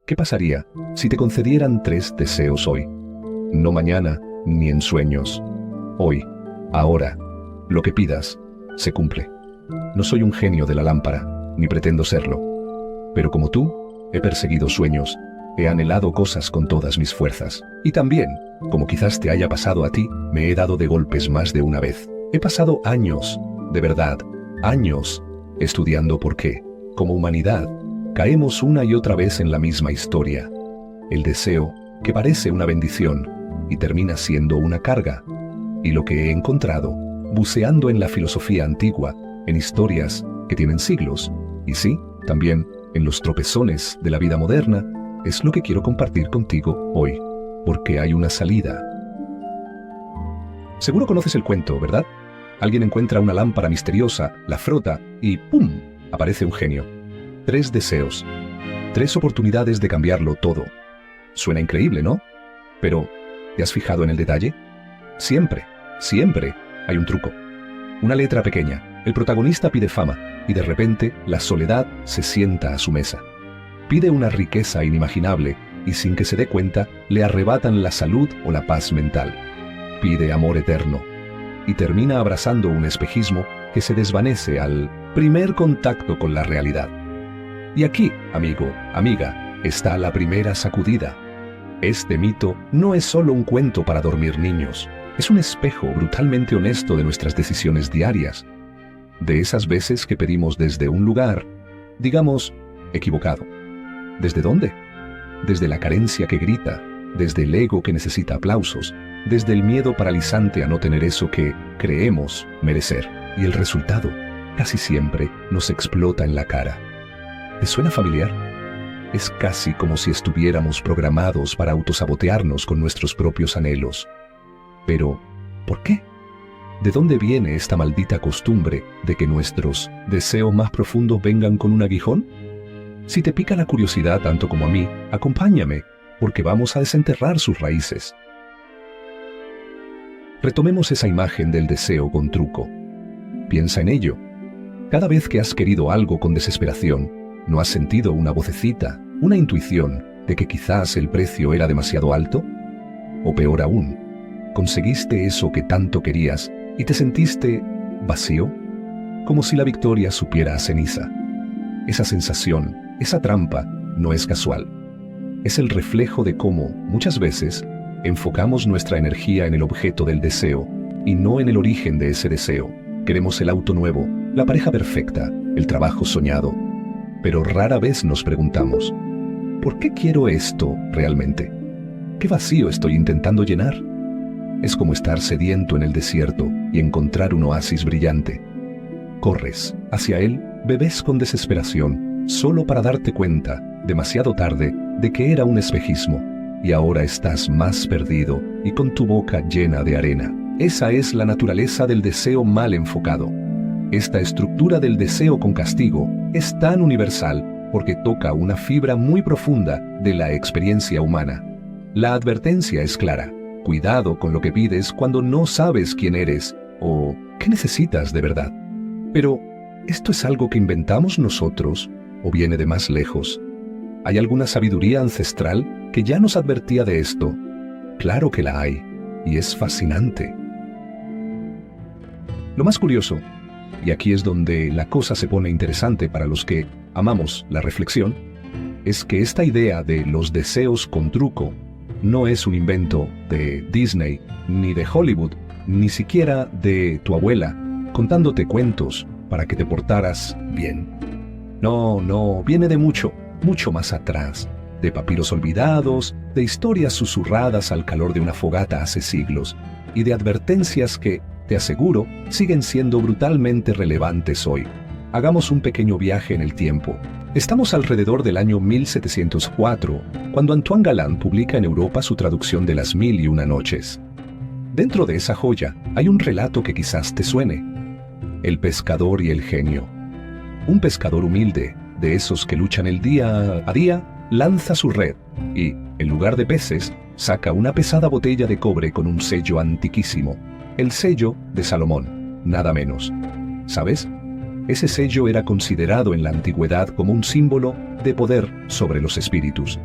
¿Qué pasaría si te concedieran 3 deseos hoy? No mañana, ni en sueños. Hoy, ahora, lo que pidas, se cumple. No soy un genio de la lámpara, ni pretendo serlo. Pero como tú, he perseguido sueños, he anhelado cosas con todas mis fuerzas. Y también, como quizás te haya pasado a ti, me he dado de golpes más de una vez. He pasado años, de verdad, años, estudiando por qué, como humanidad, caemos una y otra vez en la misma historia. El deseo, que parece una bendición, y termina siendo una carga. Y lo que he encontrado, buceando en la filosofía antigua, en historias que tienen siglos, y sí, también en los tropezones de la vida moderna, es lo que quiero compartir contigo hoy, porque hay una salida. Seguro conoces el cuento, ¿verdad? Alguien encuentra una lámpara misteriosa, la frota y ¡pum!, aparece un genio. 3 deseos, 3 oportunidades de cambiarlo todo. Suena increíble, ¿no? Pero, ¿te has fijado en el detalle? Siempre hay un truco. Una letra pequeña. El protagonista pide fama y de repente la soledad se sienta a su mesa. Pide una riqueza inimaginable y sin que se dé cuenta le arrebatan la salud o la paz mental. Pide amor eterno y termina abrazando un espejismo que se desvanece al primer contacto con la realidad. Y aquí, amigo, amiga, está la primera sacudida. Este mito no es solo un cuento para dormir niños, es un espejo brutalmente honesto de nuestras decisiones diarias, de esas veces que pedimos desde un lugar, digamos, equivocado. ¿Desde dónde? Desde la carencia que grita, desde el ego que necesita aplausos, desde el miedo paralizante a no tener eso que creemos merecer. Y el resultado, casi siempre, nos explota en la cara. ¿Te suena familiar? Es casi como si estuviéramos programados para autosabotearnos con nuestros propios anhelos. Pero, ¿por qué? ¿De dónde viene esta maldita costumbre de que nuestros deseos más profundos vengan con un aguijón? Si te pica la curiosidad tanto como a mí, acompáñame, porque vamos a desenterrar sus raíces. Retomemos esa imagen del deseo con truco. Piensa en ello. Cada vez que has querido algo con desesperación, ¿no has sentido una vocecita, una intuición de que quizás el precio era demasiado alto? O peor aún, ¿conseguiste eso que tanto querías y te sentiste vacío? Como si la victoria supiera a ceniza. Esa sensación, esa trampa, no es casual. Es el reflejo de cómo, muchas veces, enfocamos nuestra energía en el objeto del deseo y no en el origen de ese deseo. Queremos el auto nuevo, la pareja perfecta, el trabajo soñado. Pero rara vez nos preguntamos, ¿por qué quiero esto realmente? ¿Qué vacío estoy intentando llenar? Es como estar sediento en el desierto y encontrar un oasis brillante. Corres hacia él, bebes con desesperación, solo para darte cuenta, demasiado tarde, de que era un espejismo, y ahora estás más perdido y con tu boca llena de arena. Esa es la naturaleza del deseo mal enfocado. Esta estructura del deseo con castigo es tan universal porque toca una fibra muy profunda de la experiencia humana. La advertencia es clara. Cuidado con lo que pides cuando no sabes quién eres o qué necesitas de verdad. Pero, ¿esto es algo que inventamos nosotros o viene de más lejos? ¿Hay alguna sabiduría ancestral que ya nos advertía de esto? Claro que la hay, y es fascinante. Lo más curioso, y aquí es donde la cosa se pone interesante para los que amamos la reflexión, es que esta idea de los deseos con truco no es un invento de Disney, ni de Hollywood, ni siquiera de tu abuela, contándote cuentos para que te portaras bien. No, viene de mucho más atrás, de papiros olvidados, de historias susurradas al calor de una fogata hace siglos, y de advertencias que, te aseguro, siguen siendo brutalmente relevantes hoy. Hagamos un pequeño viaje en el tiempo. Estamos alrededor del año 1704, cuando Antoine Galland publica en Europa su traducción de Las Mil y Una Noches. Dentro de esa joya hay un relato que quizás te suene: El pescador y el genio. Un pescador humilde, de esos que luchan el día a día, lanza su red y, en lugar de peces, saca una pesada botella de cobre con un sello antiquísimo. El sello de Salomón, nada menos. ¿Sabes? Ese sello era considerado en la antigüedad como un símbolo de poder sobre los espíritus.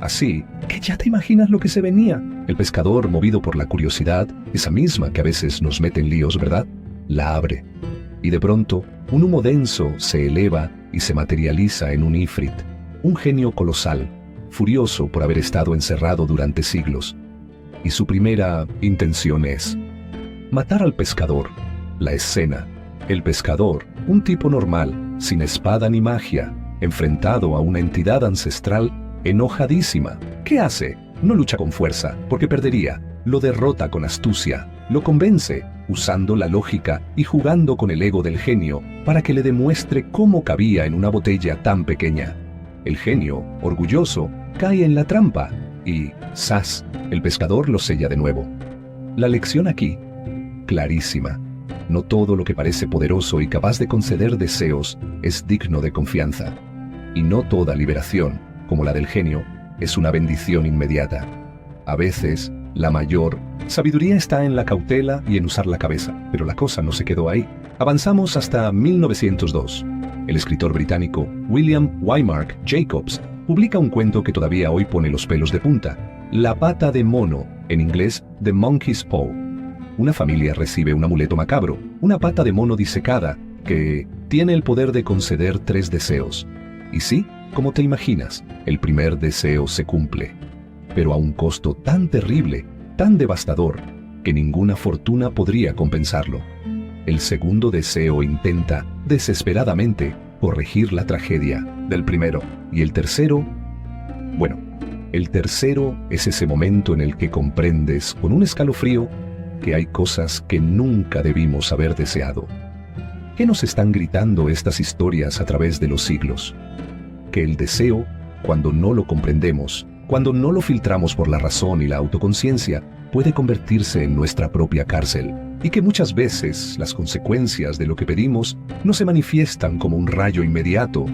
así que ya te imaginas lo que se venía. El pescador, movido por la curiosidad, esa misma que a veces nos mete en líos, ¿verdad?, la abre. Y de pronto, un humo denso se eleva y se materializa en un ifrit, un genio colosal, furioso por haber estado encerrado durante siglos. Y su primera intención es matar al pescador. La escena: el pescador, un tipo normal, sin espada ni magia, enfrentado a una entidad ancestral enojadísima. ¿Qué hace? No lucha con fuerza, porque perdería. Lo derrota con astucia, lo convence, usando la lógica y jugando con el ego del genio para que le demuestre cómo cabía en una botella tan pequeña. El genio, orgulloso, cae en la trampa y ¡zas!, el pescador lo sella de nuevo. La lección aquí, clarísima: no todo lo que parece poderoso y capaz de conceder deseos es digno de confianza. Y no toda liberación, como la del genio, es una bendición inmediata. A veces, la mayor sabiduría está en la cautela y en usar la cabeza, pero la cosa no se quedó ahí. Avanzamos hasta 1902. El escritor británico William Waymark Jacobs publica un cuento que todavía hoy pone los pelos de punta: La pata de mono, en inglés The Monkey's Paw. Una familia recibe un amuleto macabro, una pata de mono disecada, que tiene el poder de conceder 3 deseos. Y sí, como te imaginas, el primer deseo se cumple, pero a un costo tan terrible, tan devastador, que ninguna fortuna podría compensarlo. El segundo deseo intenta, desesperadamente, corregir la tragedia del primero. Y el tercero, bueno, el tercero es ese momento en el que comprendes con un escalofrío que hay cosas que nunca debimos haber deseado. ¿Qué nos están gritando estas historias a través de los siglos? Que el deseo, cuando no lo comprendemos, cuando no lo filtramos por la razón y la autoconciencia, puede convertirse en nuestra propia cárcel, y que muchas veces las consecuencias de lo que pedimos no se manifiestan como un rayo inmediato,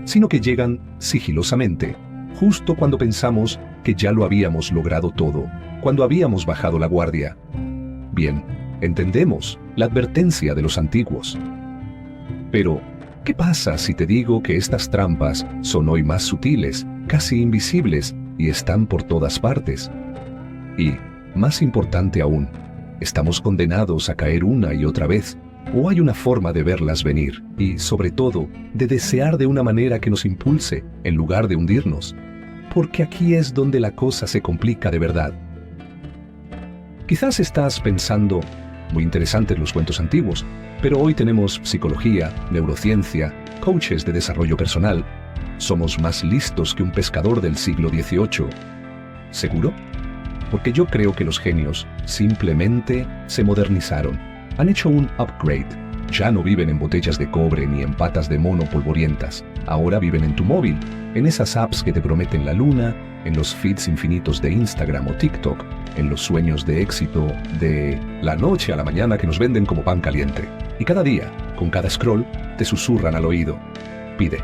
sino que llegan sigilosamente, justo cuando pensamos que ya lo habíamos logrado todo, cuando habíamos bajado la guardia. Bien, entendemos la advertencia de los antiguos. Pero, ¿qué pasa si te digo que estas trampas son hoy más sutiles, casi invisibles, y están por todas partes? Y, más importante aún, ¿estamos condenados a caer una y otra vez? ¿O hay una forma de verlas venir y, sobre todo, de desear de una manera que nos impulse, en lugar de hundirnos? Porque aquí es donde la cosa se complica de verdad. Quizás estás pensando: muy interesantes los cuentos antiguos, pero hoy tenemos psicología, neurociencia, coaches de desarrollo personal. Somos más listos que un pescador del siglo XVIII. ¿Seguro? Porque yo creo que los genios simplemente se modernizaron. Han hecho un upgrade. Ya no viven en botellas de cobre ni en patas de mono polvorientas. Ahora viven en tu móvil, en esas apps que te prometen la luna, en los feeds infinitos de Instagram o TikTok, en los sueños de éxito de la noche a la mañana que nos venden como pan caliente. Y cada día, con cada scroll, te susurran al oído: pide,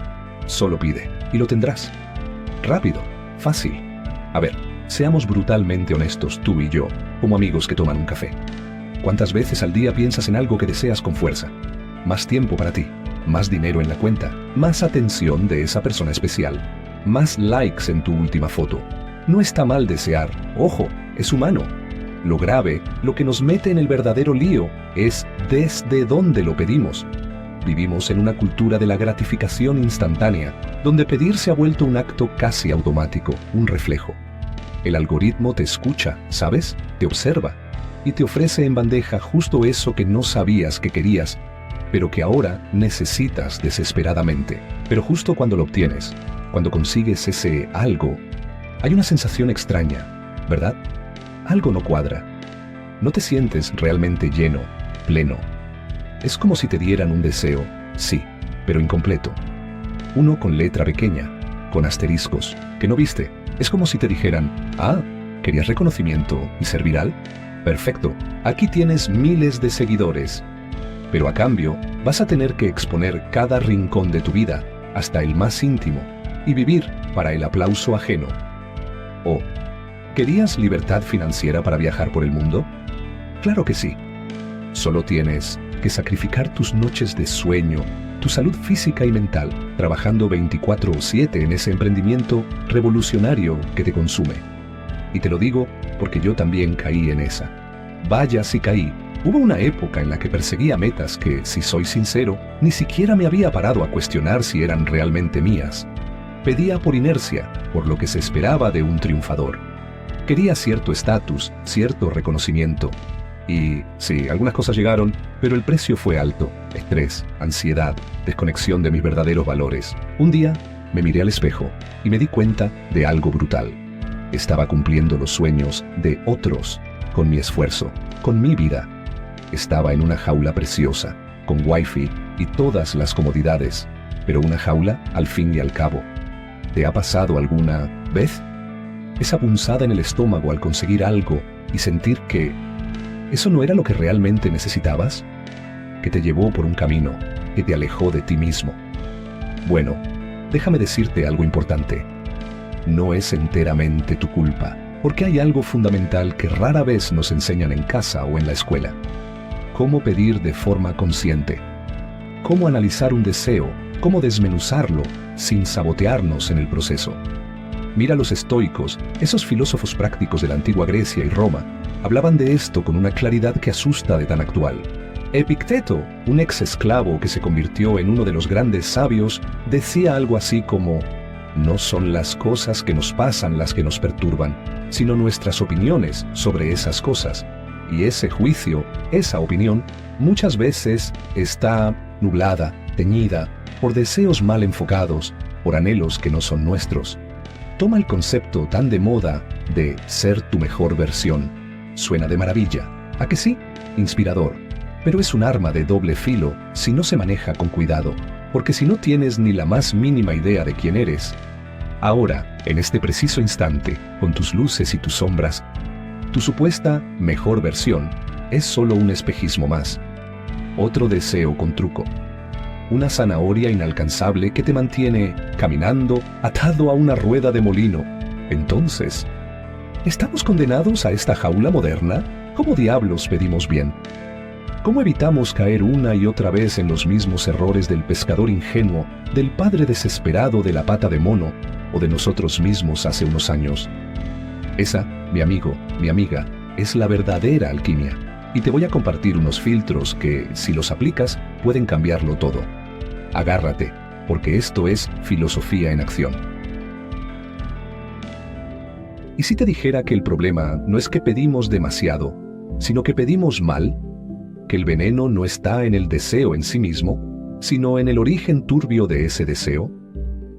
solo pide, y lo tendrás. Rápido, fácil. A ver, seamos brutalmente honestos tú y yo, como amigos que toman un café. ¿Cuántas veces al día piensas en algo que deseas con fuerza? Más tiempo para ti, más dinero en la cuenta, más atención de esa persona especial, más likes en tu última foto. No está mal desear, ojo, es humano. Lo grave, lo que nos mete en el verdadero lío, es desde dónde lo pedimos. Vivimos en una cultura de la gratificación instantánea, donde pedir se ha vuelto un acto casi automático, un reflejo. El algoritmo te escucha, ¿sabes? Te observa y te ofrece en bandeja justo eso que no sabías que querías, pero que ahora necesitas desesperadamente. Pero justo cuando lo obtienes, cuando consigues ese algo, hay una sensación extraña, ¿verdad? Algo no cuadra. No te sientes realmente lleno, pleno. Es como si te dieran un deseo, sí, pero incompleto. Uno con letra pequeña, con asteriscos, que no viste. Es como si te dijeran: ah, ¿querías reconocimiento y ser viral? Perfecto, aquí tienes miles de seguidores. Pero a cambio, vas a tener que exponer cada rincón de tu vida, hasta el más íntimo, y vivir para el aplauso ajeno. ¿O querías libertad financiera para viajar por el mundo? Claro que sí. Solo tienes que sacrificar tus noches de sueño, tu salud física y mental, trabajando 24/7 en ese emprendimiento revolucionario que te consume. Y te lo digo porque yo también caí en esa. Vaya si caí. Hubo una época en la que perseguía metas que, si soy sincero, ni siquiera me había parado a cuestionar si eran realmente mías. Pedía por inercia, por lo que se esperaba de un triunfador. Quería cierto estatus, cierto reconocimiento. Y sí, algunas cosas llegaron, pero el precio fue alto. Estrés, ansiedad, desconexión de mis verdaderos valores. Un día me miré al espejo y me di cuenta de algo brutal. Estaba cumpliendo los sueños de otros con mi esfuerzo, con mi vida. Estaba en una jaula preciosa, con wifi y todas las comodidades, pero una jaula al fin y al cabo. ¿Te ha pasado alguna vez? Esa punzada en el estómago al conseguir algo y sentir que eso no era lo que realmente necesitabas, que te llevó por un camino que te alejó de ti mismo. Bueno, déjame decirte algo importante. No es enteramente tu culpa, porque hay algo fundamental que rara vez nos enseñan en casa o en la escuela. Cómo pedir de forma consciente. Cómo analizar un deseo, cómo desmenuzarlo sin sabotearnos en el proceso. Mira a los estoicos, esos filósofos prácticos de la antigua Grecia y Roma, hablaban de esto con una claridad que asusta de tan actual. Epicteto, un ex esclavo que se convirtió en uno de los grandes sabios, decía algo así como: no son las cosas que nos pasan las que nos perturban, sino nuestras opiniones sobre esas cosas. Y ese juicio, esa opinión, muchas veces está nublada, teñida, por deseos mal enfocados, por anhelos que no son nuestros. Toma el concepto tan de moda de ser tu mejor versión. Suena de maravilla, ¿a que sí? Inspirador. Pero es un arma de doble filo si no se maneja con cuidado, porque si no tienes ni la más mínima idea de quién eres, ahora, en este preciso instante, con tus luces y tus sombras, tu supuesta mejor versión es solo un espejismo más. Otro deseo con truco. Una zanahoria inalcanzable que te mantiene caminando atado a una rueda de molino. Entonces, ¿estamos condenados a esta jaula moderna? ¿Cómo diablos pedimos bien? ¿Cómo evitamos caer una y otra vez en los mismos errores del pescador ingenuo, del padre desesperado de la pata de mono o de nosotros mismos hace unos años? Esa, mi amigo, mi amiga, es la verdadera alquimia. Y te voy a compartir unos filtros que, si los aplicas, pueden cambiarlo todo. Agárrate, porque esto es filosofía en acción. ¿Y si te dijera que el problema no es que pedimos demasiado, sino que pedimos mal? ¿Que el veneno no está en el deseo en sí mismo, sino en el origen turbio de ese deseo?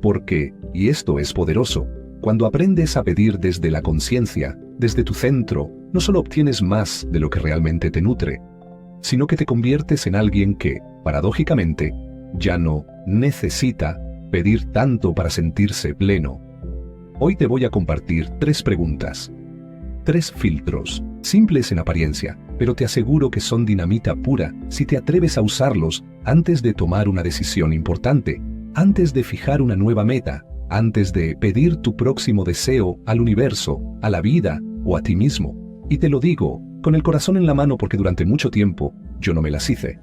Porque, y esto es poderoso, cuando aprendes a pedir desde la conciencia, desde tu centro, no solo obtienes más de lo que realmente te nutre, sino que te conviertes en alguien que, paradójicamente, ya no necesita pedir tanto para sentirse pleno. Hoy te voy a compartir 3 preguntas, 3 filtros, simples en apariencia, pero te aseguro que son dinamita pura si te atreves a usarlos antes de tomar una decisión importante, antes de fijar una nueva meta, antes de pedir tu próximo deseo al universo, a la vida o a ti mismo. Y te lo digo con el corazón en la mano porque durante mucho tiempo yo no me las hice.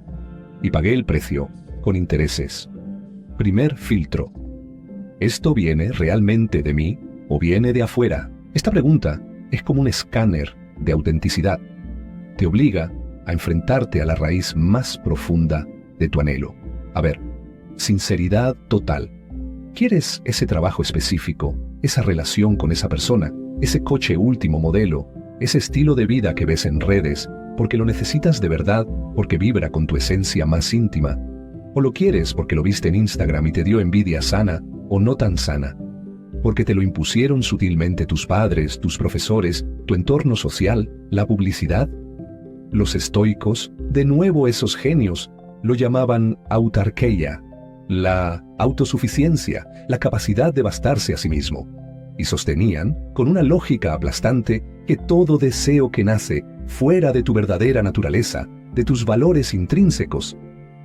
Y pagué el precio con intereses. Primer filtro. ¿Esto viene realmente de mí o viene de afuera? Esta pregunta es como un escáner de autenticidad. Te obliga a enfrentarte a la raíz más profunda de tu anhelo. A ver, sinceridad total. ¿Quieres ese trabajo específico, esa relación con esa persona, ese coche último modelo, ese estilo de vida que ves en redes, porque lo necesitas de verdad, porque vibra con tu esencia más íntima? ¿O lo quieres porque lo viste en Instagram y te dio envidia sana o no tan sana? ¿Porque te lo impusieron sutilmente tus padres, tus profesores, tu entorno social, la publicidad? Los estoicos, de nuevo esos genios, lo llamaban autarkeia, la autosuficiencia, la capacidad de bastarse a sí mismo. Y sostenían, con una lógica aplastante, que todo deseo que nace fuera de tu verdadera naturaleza, de tus valores intrínsecos,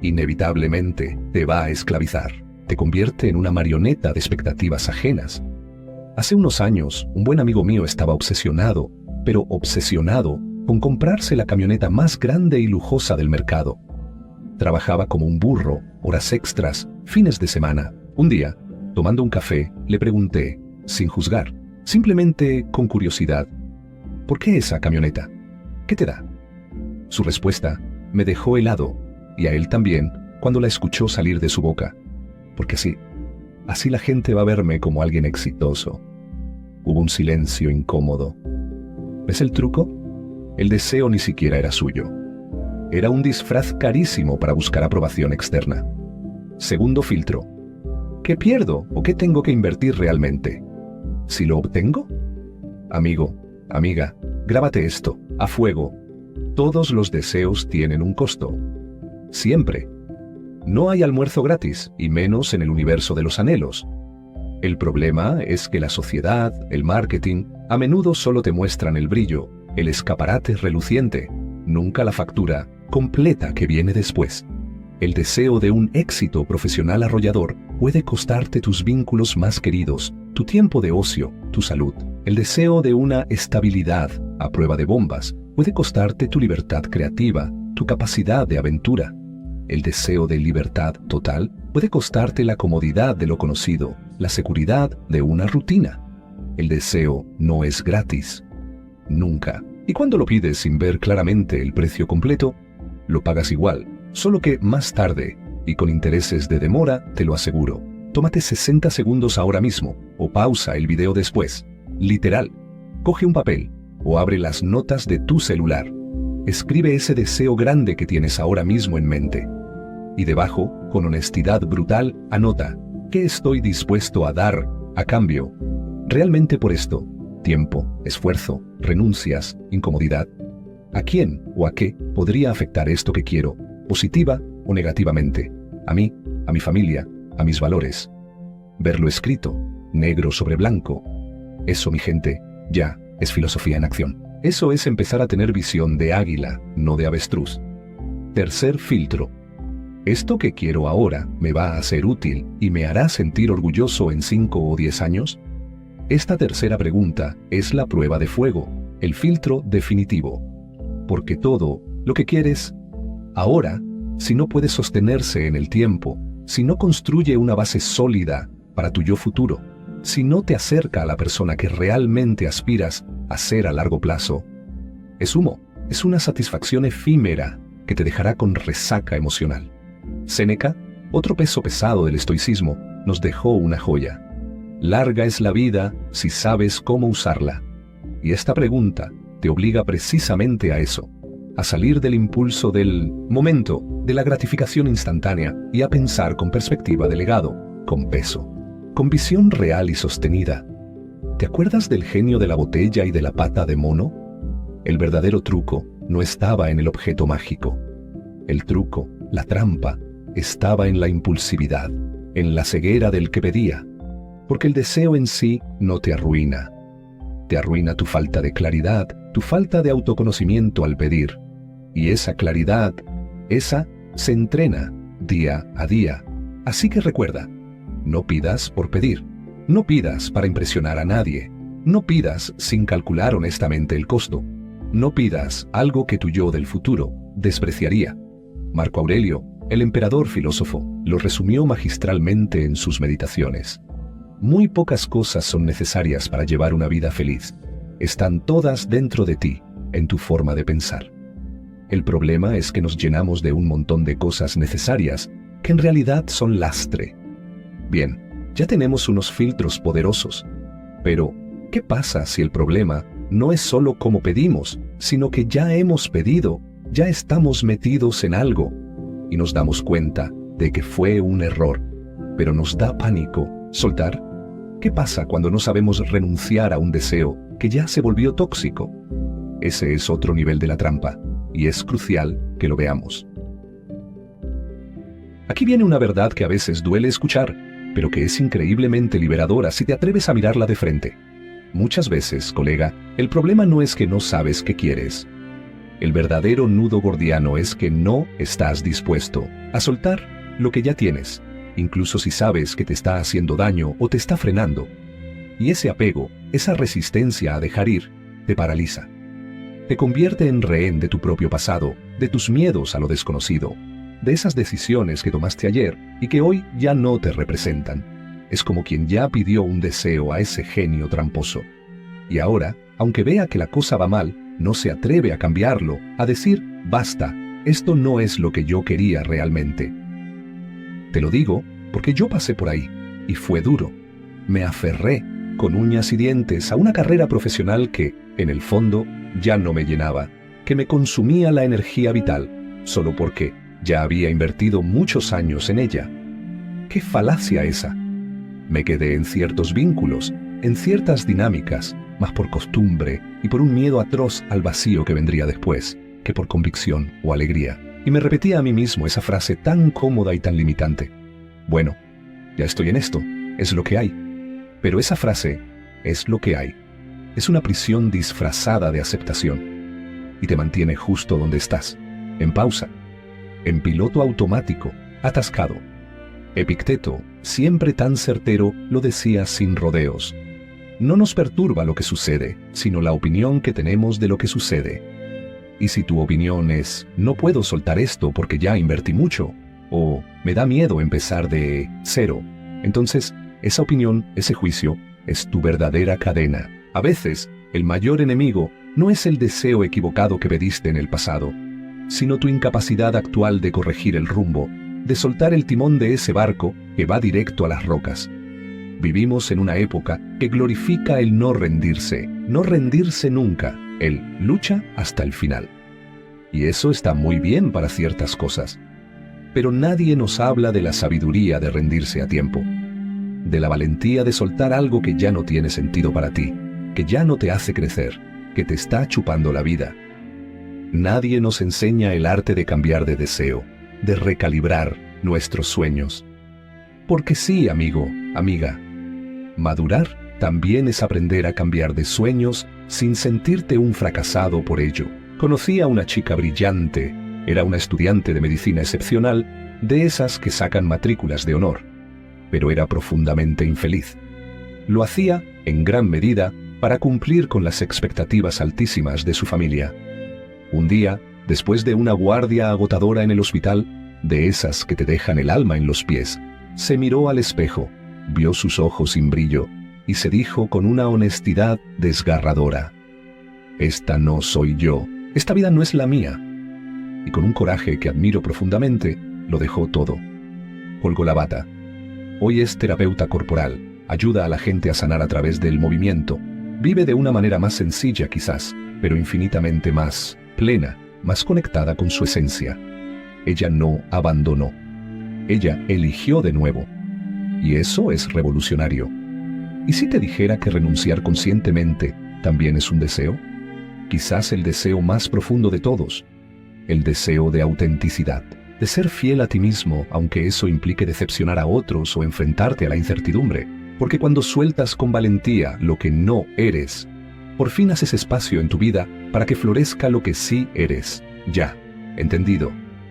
inevitablemente te va a esclavizar, te convierte en una marioneta de expectativas ajenas. Hace unos años, un buen amigo mío estaba obsesionado, pero obsesionado, con comprarse la camioneta más grande y lujosa del mercado. Trabajaba como un burro, horas extras, fines de semana. Un día, tomando un café, le pregunté, sin juzgar, simplemente con curiosidad, ¿por qué esa camioneta? ¿Qué te da? Su respuesta me dejó helado, y a él también, cuando la escuchó salir de su boca. Porque así la gente va a verme como alguien exitoso. Hubo un silencio incómodo. ¿Ves el truco? El deseo ni siquiera era suyo. Era un disfraz carísimo para buscar aprobación externa. Segundo filtro. ¿Qué pierdo o qué tengo que invertir realmente? ¿Si lo obtengo? Amigo, amiga, grábate esto, a fuego. Todos los deseos tienen un costo. Siempre. No hay almuerzo gratis, y menos en el universo de los anhelos. El problema es que la sociedad, el marketing, a menudo solo te muestran el brillo, el escaparate reluciente, nunca la factura completa que viene después. El deseo de un éxito profesional arrollador puede costarte tus vínculos más queridos, tu tiempo de ocio, tu salud. El deseo de una estabilidad a prueba de bombas puede costarte tu libertad creativa, tu capacidad de aventura. El deseo de libertad total puede costarte la comodidad de lo conocido, la seguridad de una rutina. El deseo no es gratis. Nunca. Y cuando lo pides sin ver claramente el precio completo, lo pagas igual, solo que más tarde, y con intereses de demora, te lo aseguro. Tómate 60 segundos ahora mismo, o pausa el video después. Literal. Coge un papel, o abre las notas de tu celular. Escribe ese deseo grande que tienes ahora mismo en mente. Y debajo, con honestidad brutal, anota, ¿qué estoy dispuesto a dar a cambio? Realmente por esto, tiempo, esfuerzo, renuncias, incomodidad. ¿A quién o a qué podría afectar esto que quiero, positiva o negativamente? A mí, a mi familia, a mis valores. Verlo escrito, negro sobre blanco. Eso, mi gente, ya es filosofía en acción. Eso es empezar a tener visión de águila, no de avestruz. Tercer filtro. ¿Esto que quiero ahora me va a ser útil y me hará sentir orgulloso en 5 o 10 años? Esta tercera pregunta es la prueba de fuego, el filtro definitivo. Porque todo lo que quieres ahora, si no puede sostenerse en el tiempo, si no construye una base sólida para tu yo futuro, si no te acerca a la persona que realmente aspiras a ser a largo plazo, es humo, es una satisfacción efímera que te dejará con resaca emocional. Séneca, otro peso pesado del estoicismo, nos dejó una joya. Larga es la vida si sabes cómo usarla. Y esta pregunta te obliga precisamente a eso, a salir del impulso del momento, de la gratificación instantánea y a pensar con perspectiva de legado, con peso, con visión real y sostenida. ¿Te acuerdas del genio de la botella y de la pata de mono? El verdadero truco no estaba en el objeto mágico. El truco, la trampa, estaba en la impulsividad, en la ceguera del que pedía. Porque el deseo en sí no te arruina. Te arruina tu falta de claridad, tu falta de autoconocimiento al pedir. Y esa claridad, esa se entrena día a día. Así que recuerda, no pidas por pedir. No pidas para impresionar a nadie. No pidas sin calcular honestamente el costo. No pidas algo que tu yo del futuro despreciaría. Marco Aurelio, el emperador filósofo, lo resumió magistralmente en sus meditaciones. Muy pocas cosas son necesarias para llevar una vida feliz. Están todas dentro de ti, en tu forma de pensar. El problema es que nos llenamos de un montón de cosas necesarias que en realidad son lastre. Bien, ya tenemos unos filtros poderosos. Pero, ¿qué pasa si el problema no es solo cómo pedimos, sino que ya hemos pedido, ya estamos metidos en algo y nos damos cuenta de que fue un error, pero nos da pánico soltar? ¿Qué pasa cuando no sabemos renunciar a un deseo que ya se volvió tóxico? Ese es otro nivel de la trampa, y es crucial que lo veamos. Aquí viene una verdad que a veces duele escuchar, pero que es increíblemente liberadora si te atreves a mirarla de frente. Muchas veces, colega, el problema no es que no sabes qué quieres. El verdadero nudo gordiano es que no estás dispuesto a soltar lo que ya tienes, incluso si sabes que te está haciendo daño o te está frenando. Y ese apego, esa resistencia a dejar ir, te paraliza. Te convierte en rehén de tu propio pasado, de tus miedos a lo desconocido. de esas decisiones que tomaste ayer y que hoy ya no te representan. Es como quien ya pidió un deseo a ese genio tramposo. Y ahora, aunque vea que la cosa va mal, no se atreve a cambiarlo, a decir, basta, esto no es lo que yo quería realmente. Te lo digo porque yo pasé por ahí, y fue duro. Me aferré, con uñas y dientes, a una carrera profesional que, en el fondo, ya no me llenaba, que me consumía la energía vital, solo porque ya había invertido muchos años en ella. ¡Qué falacia esa! Me quedé en ciertos vínculos, en ciertas dinámicas, más por costumbre y por un miedo atroz al vacío que vendría después, que por convicción o alegría. Y me repetía a mí mismo esa frase tan cómoda y tan limitante. Bueno, ya estoy en esto, es lo que hay. Pero esa frase, es lo que hay, es una prisión disfrazada de aceptación. Y te mantiene justo donde estás, en pausa, en piloto automático, atascado. Epicteto, siempre tan certero, lo decía sin rodeos. No nos perturba lo que sucede, sino la opinión que tenemos de lo que sucede. Y si tu opinión es, no puedo soltar esto porque ya invertí mucho, o me da miedo empezar de cero, entonces esa opinión, ese juicio, es tu verdadera cadena. A veces, el mayor enemigo no es el deseo equivocado que pediste en el pasado, sino tu incapacidad actual de corregir el rumbo, de soltar el timón de ese barco que va directo a las rocas. Vivimos en una época que glorifica el no rendirse nunca, el lucha hasta el final. Y eso está muy bien para ciertas cosas. Pero nadie nos habla de la sabiduría de rendirse a tiempo, de la valentía de soltar algo que ya no tiene sentido para ti, que ya no te hace crecer, que te está chupando la vida. Nadie nos enseña el arte de cambiar de deseo, de recalibrar nuestros sueños. Porque sí, amigo, amiga, madurar también es aprender a cambiar de sueños sin sentirte un fracasado por ello. Conocí a una chica brillante, era una estudiante de medicina excepcional, de esas que sacan matrículas de honor, pero era profundamente infeliz. Lo hacía, en gran medida, para cumplir con las expectativas altísimas de su familia. Un día, después de una guardia agotadora en el hospital, de esas que te dejan el alma en los pies, se miró al espejo, vio sus ojos sin brillo, y se dijo con una honestidad desgarradora: «Esta no soy yo, esta vida no es la mía». Y con un coraje que admiro profundamente, lo dejó todo. Colgó la bata. Hoy es terapeuta corporal, ayuda a la gente a sanar a través del movimiento, vive de una manera más sencilla quizás, pero infinitamente más plena, más conectada con su esencia. Ella no abandonó. Ella eligió de nuevo. Y eso es revolucionario. ¿Y si te dijera que renunciar conscientemente también es un deseo? Quizás el deseo más profundo de todos. El deseo de autenticidad, de ser fiel a ti mismo, aunque eso implique decepcionar a otros o enfrentarte a la incertidumbre. Porque cuando sueltas con valentía lo que no eres, por fin haces espacio en tu vida para que florezca lo que sí eres. Ya, entendido.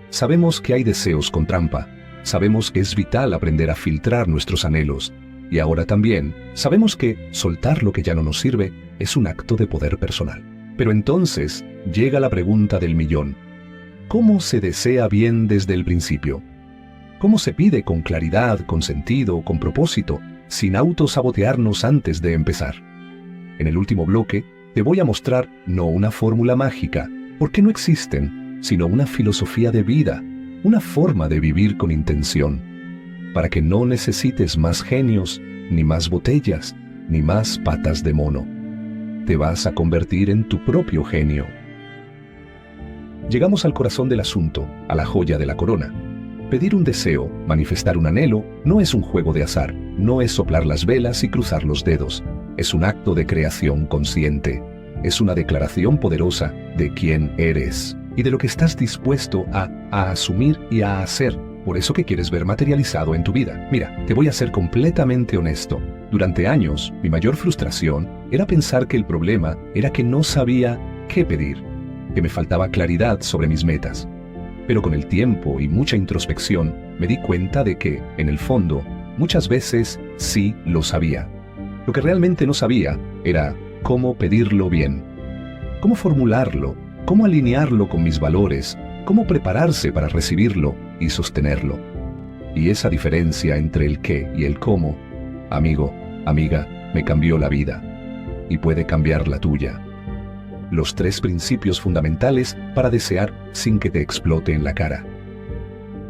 Sabemos que hay deseos con trampa. Sabemos que es vital aprender a filtrar nuestros anhelos. Y ahora también sabemos que soltar lo que ya no nos sirve es un acto de poder personal. Pero entonces llega la pregunta del millón. ¿Cómo se desea bien desde el principio? ¿Cómo se pide con claridad, con sentido, con propósito, sin autosabotearnos antes de empezar? En el último bloque te voy a mostrar no una fórmula mágica, porque no existen, sino una filosofía de vida, una forma de vivir con intención, para que no necesites más genios, ni más botellas, ni más patas de mono. Te vas a convertir en tu propio genio. Llegamos al corazón del asunto, a la joya de la corona. Pedir un deseo, manifestar un anhelo, no es un juego de azar, no es soplar las velas y cruzar los dedos. Es un acto de creación consciente. Es una declaración poderosa de quién eres y de lo que estás dispuesto a asumir y a hacer. Por eso que quieres ver materializado en tu vida. Mira, te voy a ser completamente honesto. Durante años, mi mayor frustración era pensar que el problema era que no sabía qué pedir, que me faltaba claridad sobre mis metas. Pero con el tiempo y mucha introspección, me di cuenta de que, en el fondo, muchas veces sí lo sabía. Lo que realmente no sabía era cómo pedirlo bien, cómo formularlo, cómo alinearlo con mis valores, cómo prepararse para recibirlo y sostenerlo. Y esa diferencia entre el qué y el cómo, amigo, amiga, me cambió la vida. Y puede cambiar la tuya. Los 3 principios fundamentales para desear sin que te explote en la cara.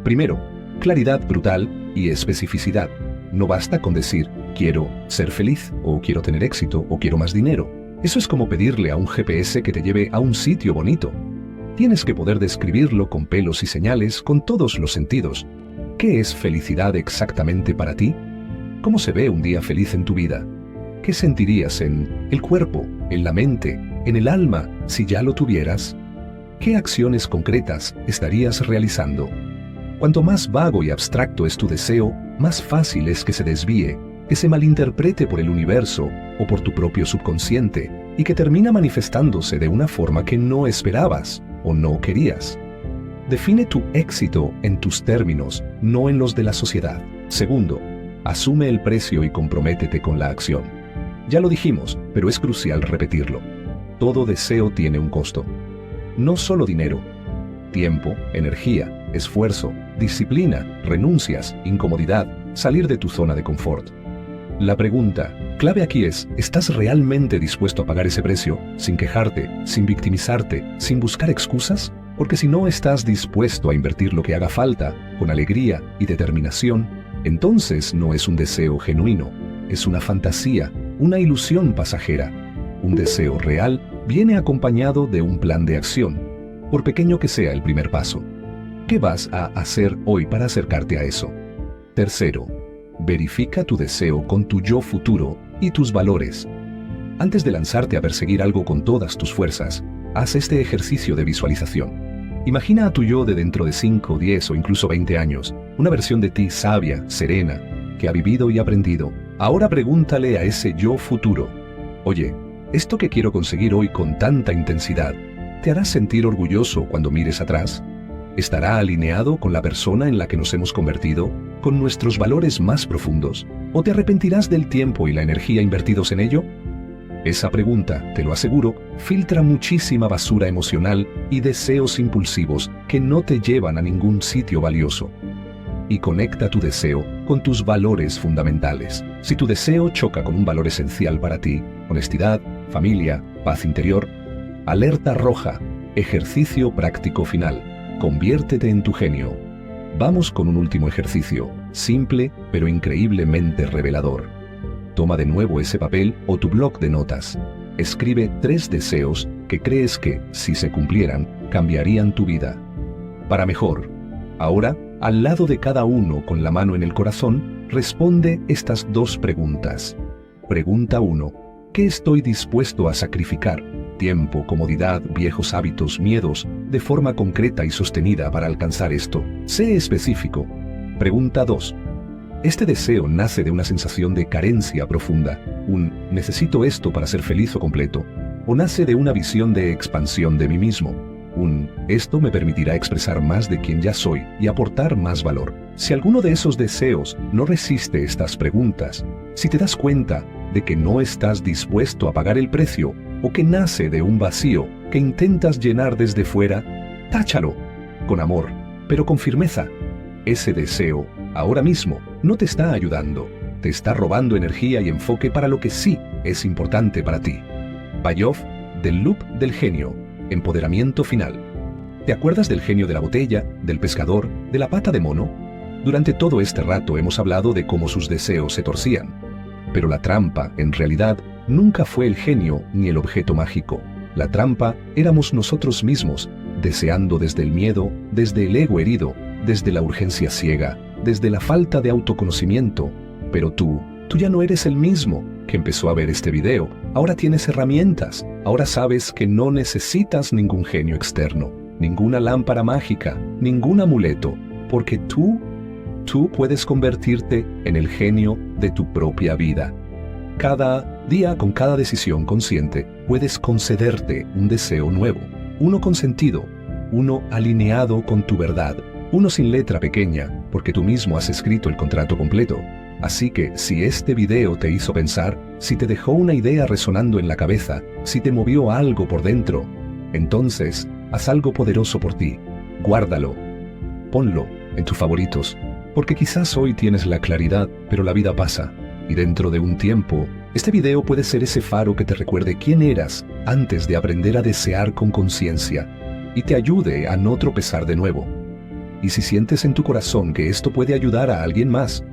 Primero, claridad brutal y especificidad. No basta con decir, quiero ser feliz, o quiero tener éxito, o quiero más dinero. Eso es como pedirle a un GPS que te lleve a un sitio bonito. Tienes que poder describirlo con pelos y señales, con todos los sentidos. ¿Qué es felicidad exactamente para ti? ¿Cómo se ve un día feliz en tu vida? ¿Qué sentirías en el cuerpo, en la mente, en el alma, si ya lo tuvieras? ¿Qué acciones concretas estarías realizando? Cuanto más vago y abstracto es tu deseo, más fácil es que se desvíe, que se malinterprete por el universo o por tu propio subconsciente, y que termina manifestándose de una forma que no esperabas o no querías. Define tu éxito en tus términos, no en los de la sociedad. Segundo, asume el precio y comprométete con la acción. Ya lo dijimos, pero es crucial repetirlo. Todo deseo tiene un costo. No solo dinero, tiempo, energía, esfuerzo, disciplina, renuncias, incomodidad, salir de tu zona de confort. La pregunta clave aquí es, ¿estás realmente dispuesto a pagar ese precio, sin quejarte, sin victimizarte, sin buscar excusas? Porque si no estás dispuesto a invertir lo que haga falta, con alegría y determinación, entonces no es un deseo genuino, es una fantasía, una ilusión pasajera. Un deseo real viene acompañado de un plan de acción, por pequeño que sea el primer paso. ¿Qué vas a hacer hoy para acercarte a eso? Tercero, verifica tu deseo con tu yo futuro y tus valores. Antes de lanzarte a perseguir algo con todas tus fuerzas, haz este ejercicio de visualización. Imagina a tu yo de dentro de 5, 10 o incluso 20 años, una versión de ti sabia, serena, que ha vivido y aprendido. Ahora pregúntale a ese yo futuro, oye, ¿esto que quiero conseguir hoy con tanta intensidad, te hará sentir orgulloso cuando mires atrás? ¿Estará alineado con la persona en la que nos hemos convertido, con nuestros valores más profundos? ¿O te arrepentirás del tiempo y la energía invertidos en ello? Esa pregunta, te lo aseguro, filtra muchísima basura emocional y deseos impulsivos que no te llevan a ningún sitio valioso. Y conecta tu deseo con tus valores fundamentales. Si tu deseo choca con un valor esencial para ti, honestidad, familia, paz interior, alerta roja, ejercicio práctico final. Conviértete en tu genio. Vamos con un último ejercicio, simple pero increíblemente revelador. Toma de nuevo ese papel o tu bloc de notas. Escribe 3 deseos que crees que, si se cumplieran, cambiarían tu vida. Para mejor. Ahora, al lado de cada uno con la mano en el corazón, responde estas 2 preguntas. Pregunta 1. ¿Qué estoy dispuesto a sacrificar? Tiempo, comodidad, viejos hábitos, miedos, de forma concreta y sostenida para alcanzar esto. Sé específico. Pregunta 2. ¿Este deseo nace de una sensación de carencia profunda, un necesito esto para ser feliz o completo? ¿O nace de una visión de expansión de mí mismo? Un esto me permitirá expresar más de quien ya soy y aportar más valor. Si alguno de esos deseos no resiste estas preguntas, si te das cuenta de que no estás dispuesto a pagar el precio o que nace de un vacío que intentas llenar desde fuera, táchalo, con amor, pero con firmeza. Ese deseo, ahora mismo, no te está ayudando, te está robando energía y enfoque para lo que sí es importante para ti. Payov, del loop del genio, empoderamiento final. ¿Te acuerdas del genio de la botella, del pescador, de la pata de mono? Durante todo este rato hemos hablado de cómo sus deseos se torcían. Pero la trampa, en realidad, nunca fue el genio ni el objeto mágico. La trampa éramos nosotros mismos, deseando desde el miedo, desde el ego herido, desde la urgencia ciega, desde la falta de autoconocimiento. Pero tú ya no eres el mismo que empezó a ver este video. Ahora tienes herramientas. Ahora sabes que no necesitas ningún genio externo, ninguna lámpara mágica, ningún amuleto, porque tú puedes convertirte en el genio de tu propia vida. Cada día, con cada decisión consciente, puedes concederte un deseo nuevo, uno con sentido, uno alineado con tu verdad, uno sin letra pequeña, porque tú mismo has escrito el contrato completo. Así que, si este video te hizo pensar, si te dejó una idea resonando en la cabeza, si te movió algo por dentro, entonces, haz algo poderoso por ti. Guárdalo, ponlo en tus favoritos, porque quizás hoy tienes la claridad, pero la vida pasa, y dentro de un tiempo, este video puede ser ese faro que te recuerde quién eras antes de aprender a desear con conciencia, y te ayude a no tropezar de nuevo. Y si sientes en tu corazón que esto puede ayudar a alguien más,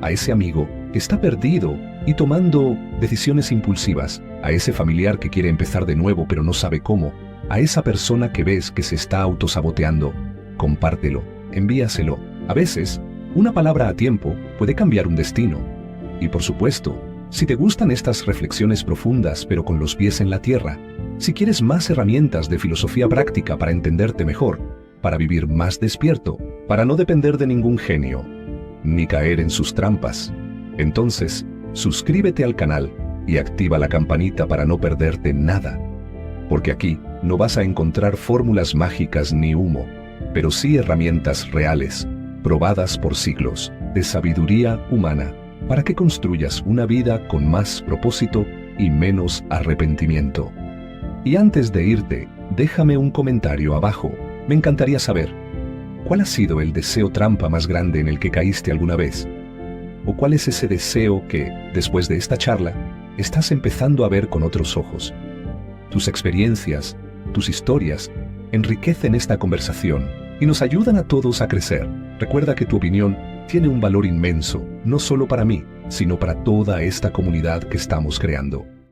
a ese amigo que está perdido y tomando decisiones impulsivas, a ese familiar que quiere empezar de nuevo pero no sabe cómo, a esa persona que ves que se está autosaboteando, compártelo, envíaselo. A veces, una palabra a tiempo puede cambiar un destino. Y por supuesto, si te gustan estas reflexiones profundas pero con los pies en la tierra, si quieres más herramientas de filosofía práctica para entenderte mejor, para vivir más despierto, para no depender de ningún genio, ni caer en sus trampas, entonces, suscríbete al canal y activa la campanita para no perderte nada. Porque aquí no vas a encontrar fórmulas mágicas ni humo, pero sí herramientas reales, probadas por siglos, de sabiduría humana, para que construyas una vida con más propósito y menos arrepentimiento. Y antes de irte, déjame un comentario abajo. Me encantaría saber, ¿cuál ha sido el deseo trampa más grande en el que caíste alguna vez? ¿O cuál es ese deseo que, después de esta charla, estás empezando a ver con otros ojos? Tus experiencias, tus historias, enriquecen esta conversación y nos ayudan a todos a crecer. Recuerda que tu opinión tiene un valor inmenso, no solo para mí, sino para toda esta comunidad que estamos creando.